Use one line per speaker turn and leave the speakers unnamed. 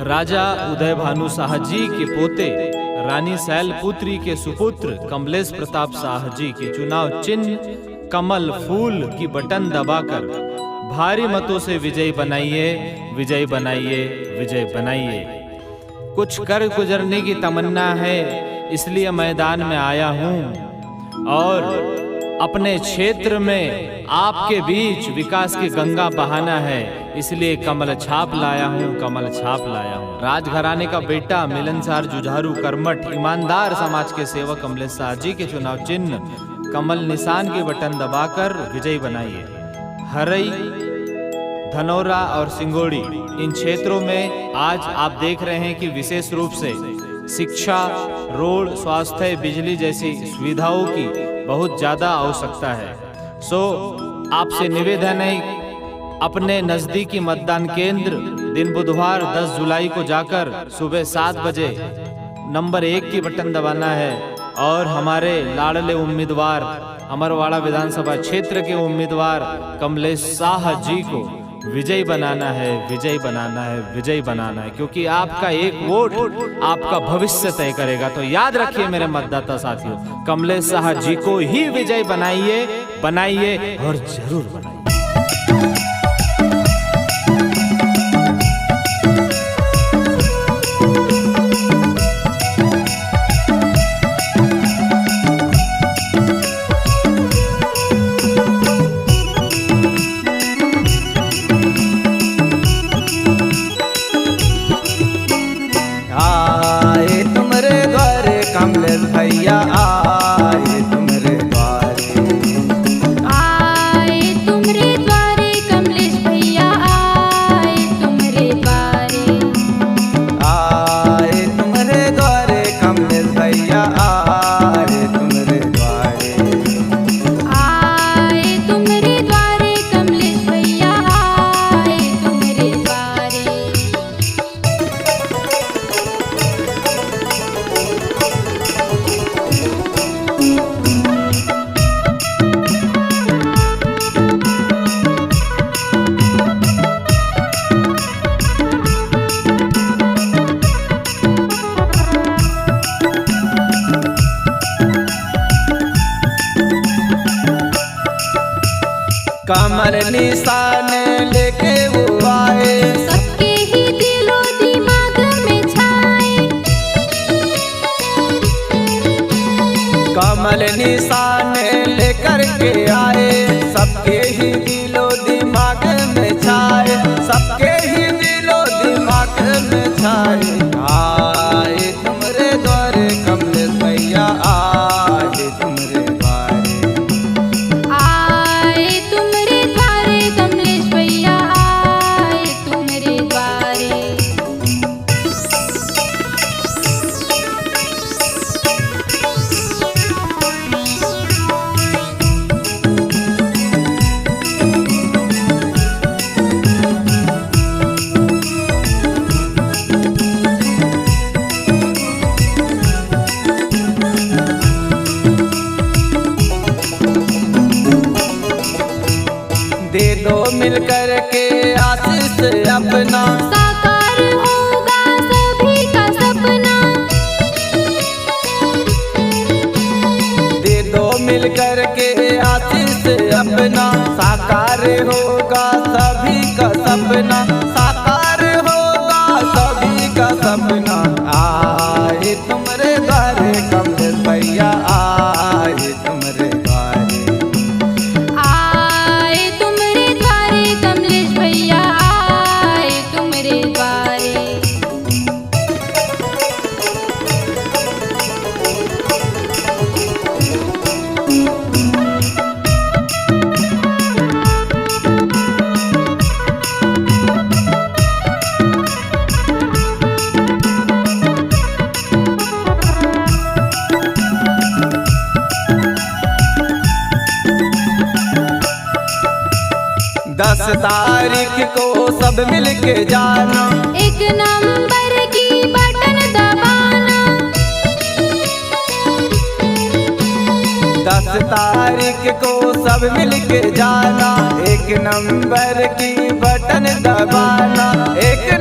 राजा उदय भानु शाह जी के पोते रानी शैलपुत्री के सुपुत्र कमलेश प्रताप शाह जी के चुनाव चिन्ह कमल फूल की बटन दबाकर भारी मतों से विजयी बनाइए, विजयी बनाइए, विजय बनाइए। कुछ कर गुजरने की तमन्ना है, इसलिए मैदान में आया हूँ और अपने क्षेत्र में आपके बीच विकास की गंगा बहाना है, इसलिए कमल छाप लाया हूँ, कमल छाप लाया हूँ। राजघराने का बेटा, मिलनसार, जुझारू, कर्मठ, ईमानदार समाज के सेवक कमलेश शाह जी के चुनाव चिन्ह कमल निशान के बटन दबाकर विजयी बनाइए। हरई, धनौरा और सिंगोड़ी इन क्षेत्रों में आज आप देख रहे हैं कि विशेष रूप से शिक्षा, रोड, स्वास्थ्य, बिजली जैसी सुविधाओं की बहुत ज़्यादा आवश्यकता है। आपसे निवेदन है, अपने नज़दीकी मतदान केंद्र दिन बुधवार 10 जुलाई को जाकर सुबह 7 बजे नंबर 1 की बटन दबाना है और हमारे लाडले उम्मीदवार, अमरवाड़ा विधानसभा क्षेत्र के उम्मीदवार कमलेश शाह जी को विजयी बनाना है, विजयी बनाना है, विजयी बनाना है, क्योंकि आपका एक वोट आपका भविष्य तय करेगा। तो याद रखिए मेरे मतदाता साथियों, कमलेश शाह जी को ही विजयी बनाइए, बनाइए और जरूर बनाइए।
भैया आए तुमरे द्वारे,
आए तुमरे द्वारे कमलेश भैया आए तुमरे द्वारे,
आए तुमरे द्वारे कमलेश भैया आए तुमरे द्वारे,
आए तुमरे द्वारे कमलेश भैया आए तुमरे द्वारे।
कमल निशान लेके वो आए,
सबके ही दिलो दिमाग में छाए,
कमल निशान लेकर के आए, सबके ही दिलो दिमाग में छाए, सबके ही दिलो दिमाग में छाए। आए तुमरे द्वारे कमलेश भैया आए तुमरे द्वारे,
आए तुमरे द्वारे कमलेश भैया आए तुमरे द्वारे।
दे दो मिलकर के आशीष अपना,
साकार होगा सभी का सपना,
दे दो मिलकर के आशीष अपना, साकार होगा सभी का सपना, साकार होगा सभी का सपना। आए तुमरे द्वारे कमलेश भैया आए तुमरे द्वारे,
आए तुमरे द्वारे कमलेश भैया आए तुमरे द्वारे।
दस तारीख को सब मिल के जाना,
एक नंबर की बटन दबाना,
10 तारीख को सब मिल के जाना, एक नंबर की बटन दबाना, एक